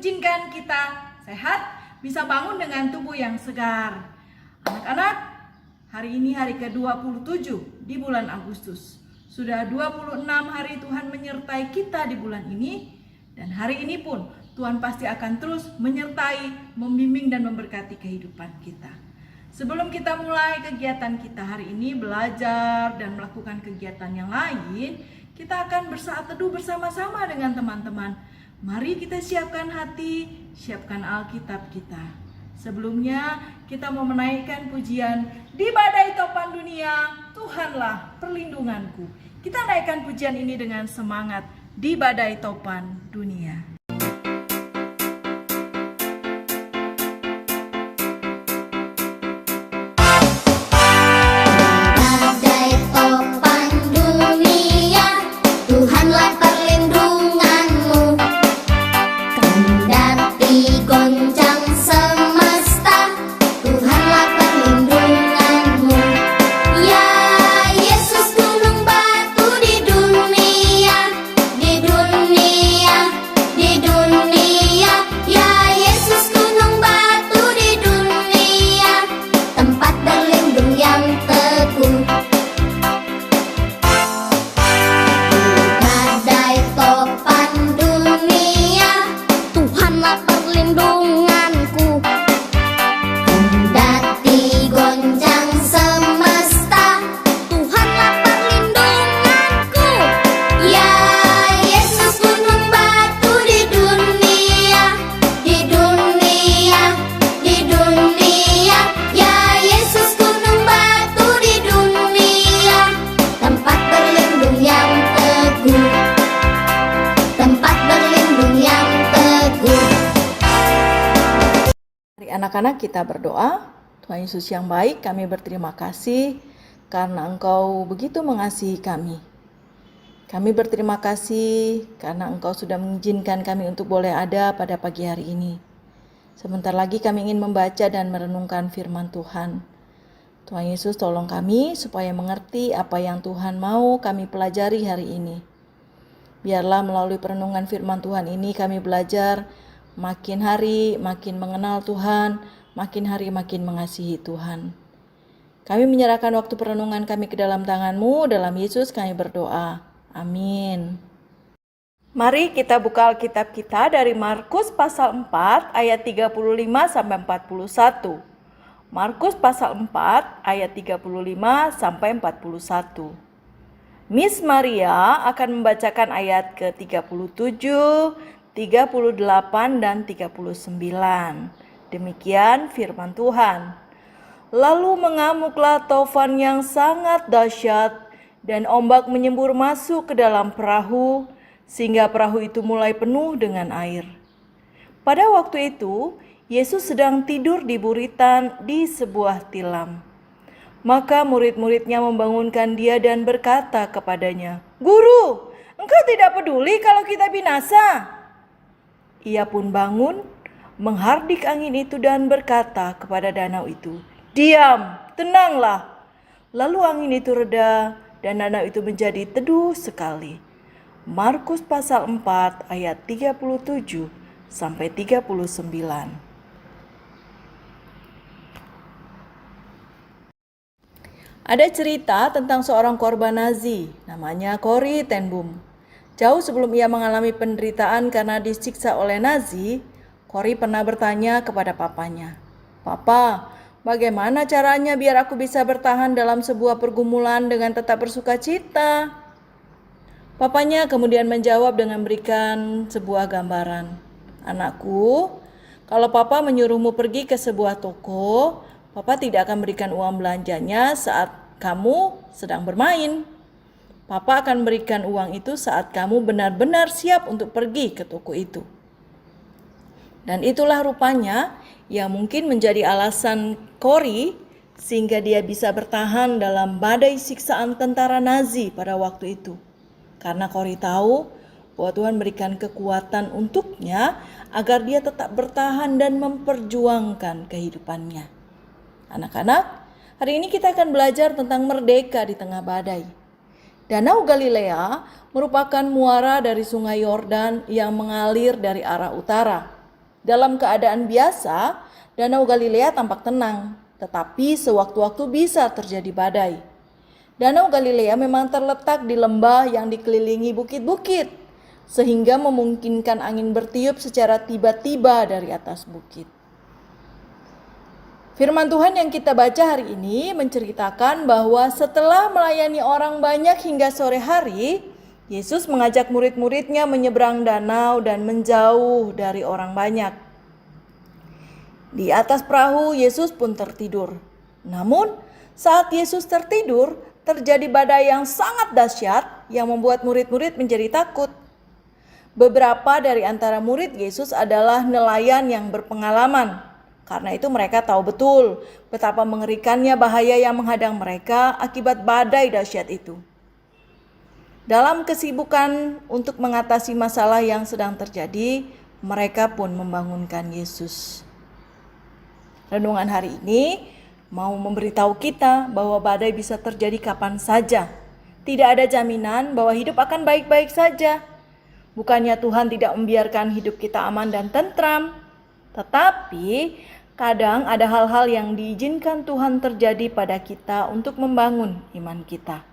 mengizinkan kita sehat, bisa bangun dengan tubuh yang segar. Anak-anak, hari ini hari ke-27 di bulan Agustus. Sudah 26 hari Tuhan menyertai kita di bulan ini, dan hari ini pun Tuhan pasti akan terus menyertai, membimbing dan memberkati kehidupan kita. Sebelum kita mulai kegiatan kita hari ini, belajar dan melakukan kegiatan yang lain, kita akan bersaat teduh bersama-sama dengan teman-teman. Mari kita siapkan hati, siapkan Alkitab kita. Sebelumnya kita mau menaikkan pujian di badai topan dunia, Tuhanlah perlindunganku. Kita naikkan pujian ini dengan semangat di badai topan dunia. Anak-anak, kita berdoa. Tuhan Yesus yang baik, kami berterima kasih karena Engkau begitu mengasihi kami. Kami berterima kasih karena Engkau sudah mengizinkan kami untuk boleh ada pada pagi hari ini. Sebentar lagi kami ingin membaca dan merenungkan firman Tuhan. Tuhan Yesus, tolong kami supaya mengerti apa yang Tuhan mau kami pelajari hari ini. Biarlah melalui perenungan firman Tuhan ini kami belajar makin hari makin mengenal Tuhan, makin hari makin mengasihi Tuhan. Kami menyerahkan waktu perenungan kami ke dalam tangan-Mu, dalam Yesus kami berdoa. Amin. Mari kita buka Alkitab kita dari Markus pasal 4 ayat 35 sampai 41. Markus pasal 4 ayat 35 sampai 41. Miss Maria akan membacakan ayat ke-37, 38 dan 39. Demikian firman Tuhan. Lalu mengamuklah taufan yang sangat dahsyat dan ombak menyembur masuk ke dalam perahu sehingga perahu itu mulai penuh dengan air. Pada waktu itu Yesus sedang tidur di buritan di sebuah tilam. Maka murid-muridnya membangunkan dia dan berkata kepadanya, "Guru, engkau tidak peduli kalau kita binasa?" Ia pun bangun, menghardik angin itu dan berkata kepada danau itu, "Diam, tenanglah." Lalu angin itu reda dan danau itu menjadi teduh sekali. Markus pasal 4 ayat 37 sampai 39. Ada cerita tentang seorang korban Nazi, namanya Corrie ten Boom. Jauh sebelum ia mengalami penderitaan karena disiksa oleh Nazi, Corrie pernah bertanya kepada papanya, "Papa, bagaimana caranya biar aku bisa bertahan dalam sebuah pergumulan dengan tetap bersuka cita?" Papanya kemudian menjawab dengan memberikan sebuah gambaran. "Anakku, kalau Papa menyuruhmu pergi ke sebuah toko, Papa tidak akan berikan uang belanjanya saat kamu sedang bermain. Papa akan berikan uang itu saat kamu benar-benar siap untuk pergi ke toko itu." Dan itulah rupanya yang mungkin menjadi alasan Corrie sehingga dia bisa bertahan dalam badai siksaan tentara Nazi pada waktu itu. Karena Corrie tahu bahwa Tuhan berikan kekuatan untuknya agar dia tetap bertahan dan memperjuangkan kehidupannya. Anak-anak, hari ini kita akan belajar tentang merdeka di tengah badai. Danau Galilea merupakan muara dari sungai Yordan yang mengalir dari arah utara. Dalam keadaan biasa, Danau Galilea tampak tenang, tetapi sewaktu-waktu bisa terjadi badai. Danau Galilea memang terletak di lembah yang dikelilingi bukit-bukit, sehingga memungkinkan angin bertiup secara tiba-tiba dari atas bukit. Firman Tuhan yang kita baca hari ini menceritakan bahwa setelah melayani orang banyak hingga sore hari, Yesus mengajak murid-muridnya menyeberang danau dan menjauh dari orang banyak. Di atas perahu, Yesus pun tertidur. Namun, saat Yesus tertidur, terjadi badai yang sangat dahsyat yang membuat murid-murid menjadi takut. Beberapa dari antara murid Yesus adalah nelayan yang berpengalaman. Karena itu mereka tahu betul betapa mengerikannya bahaya yang menghadang mereka akibat badai dahsyat itu. Dalam kesibukan untuk mengatasi masalah yang sedang terjadi, mereka pun membangunkan Yesus. Renungan hari ini mau memberitahu kita bahwa badai bisa terjadi kapan saja. Tidak ada jaminan bahwa hidup akan baik-baik saja. Bukannya Tuhan tidak membiarkan hidup kita aman dan tentram, tetapi kadang ada hal-hal yang diizinkan Tuhan terjadi pada kita untuk membangun iman kita.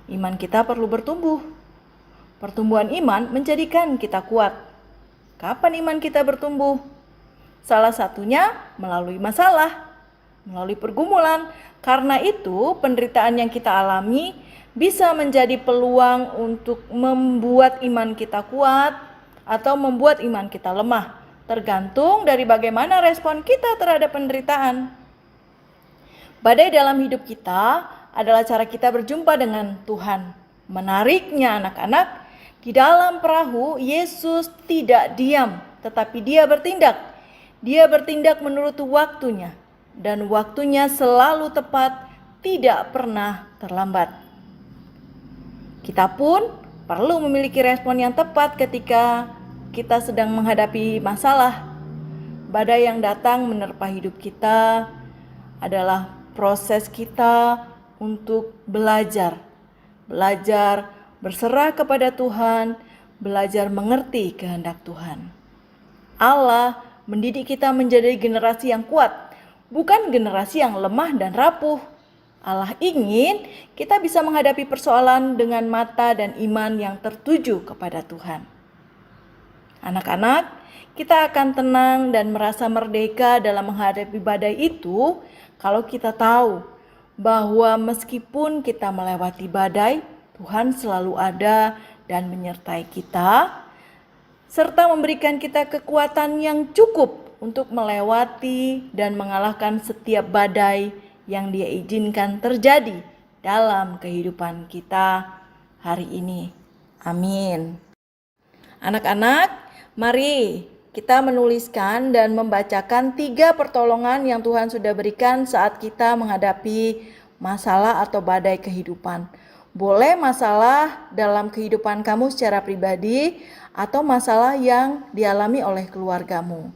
Iman kita perlu bertumbuh. Pertumbuhan iman menjadikan kita kuat. Kapan iman kita bertumbuh? Salah satunya melalui masalah, melalui pergumulan. Karena itu, penderitaan yang kita alami bisa menjadi peluang untuk membuat iman kita kuat atau membuat iman kita lemah. Tergantung dari bagaimana respon kita terhadap penderitaan. Badai dalam hidup kita adalah cara kita berjumpa dengan Tuhan. Menariknya anak-anak, di dalam perahu Yesus tidak diam, tetapi dia bertindak. Dia bertindak menurut waktunya, dan waktunya selalu tepat, tidak pernah terlambat. Kita pun perlu memiliki respon yang tepat ketika kita sedang menghadapi masalah. Badai yang datang menerpa hidup kita adalah proses kita untuk belajar berserah kepada Tuhan, belajar mengerti kehendak Tuhan. Allah mendidik kita menjadi generasi yang kuat, bukan generasi yang lemah dan rapuh. Allah ingin kita bisa menghadapi persoalan dengan mata dan iman yang tertuju kepada Tuhan. Anak-anak, kita akan tenang dan merasa merdeka dalam menghadapi badai itu kalau kita tahu bahwa meskipun kita melewati badai, Tuhan selalu ada dan menyertai kita, serta memberikan kita kekuatan yang cukup untuk melewati dan mengalahkan setiap badai yang Dia izinkan terjadi dalam kehidupan kita hari ini. Amin. Anak-anak, mari kita menuliskan dan membacakan 3 pertolongan yang Tuhan sudah berikan saat kita menghadapi masalah atau badai kehidupan. Boleh masalah dalam kehidupan kamu secara pribadi atau masalah yang dialami oleh keluargamu.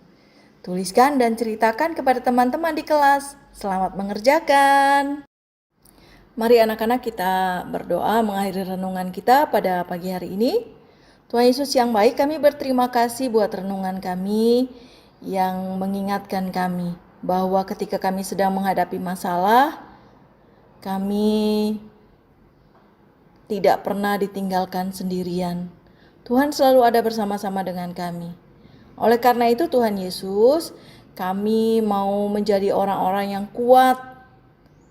Tuliskan dan ceritakan kepada teman-teman di kelas. Selamat mengerjakan. Mari anak-anak kita berdoa mengakhiri renungan kita pada pagi hari ini. Tuhan Yesus yang baik, kami berterima kasih buat renungan kami yang mengingatkan kami bahwa ketika kami sedang menghadapi masalah, kami tidak pernah ditinggalkan sendirian. Tuhan selalu ada bersama-sama dengan kami. Oleh karena itu Tuhan Yesus, kami mau menjadi orang-orang yang kuat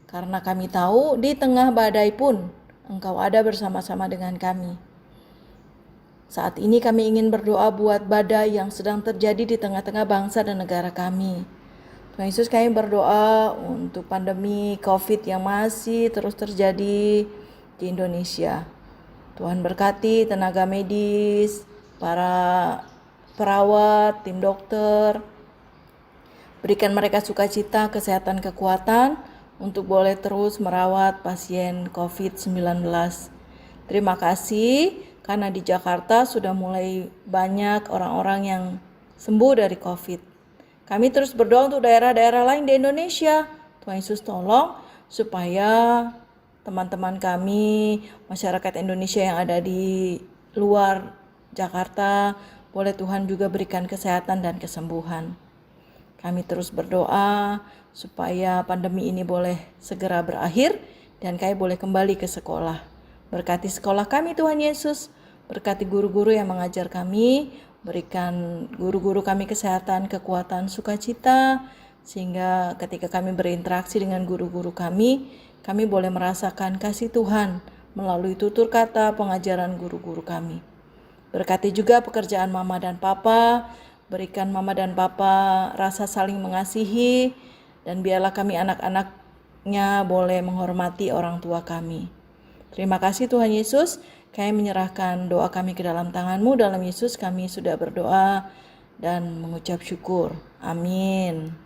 karena kami tahu di tengah badai pun Engkau ada bersama-sama dengan kami. Saat ini kami ingin berdoa buat badai yang sedang terjadi di tengah-tengah bangsa dan negara kami. Tuhan Yesus, kami berdoa untuk pandemi COVID yang masih terus terjadi di Indonesia. Tuhan berkati tenaga medis, para perawat, tim dokter. Berikan mereka sukacita, kesehatan, kekuatan untuk boleh terus merawat pasien COVID-19. Terima kasih. Karena di Jakarta sudah mulai banyak orang-orang yang sembuh dari COVID. Kami terus berdoa untuk daerah-daerah lain di Indonesia. Tuhan Yesus tolong supaya teman-teman kami, masyarakat Indonesia yang ada di luar Jakarta boleh Tuhan juga berikan kesehatan dan kesembuhan. Kami terus berdoa supaya pandemi ini boleh segera berakhir dan kami boleh kembali ke sekolah. Berkati sekolah kami Tuhan Yesus, berkati guru-guru yang mengajar kami, berikan guru-guru kami kesehatan, kekuatan, sukacita, sehingga ketika kami berinteraksi dengan guru-guru kami boleh merasakan kasih Tuhan melalui tutur kata pengajaran guru-guru kami. Berkati juga pekerjaan mama dan papa, berikan mama dan papa rasa saling mengasihi, dan biarlah kami anak-anaknya boleh menghormati orang tua kami. Terima kasih Tuhan Yesus, kami menyerahkan doa kami ke dalam tangan-Mu. Dalam Yesus kami sudah berdoa dan mengucap syukur. Amin.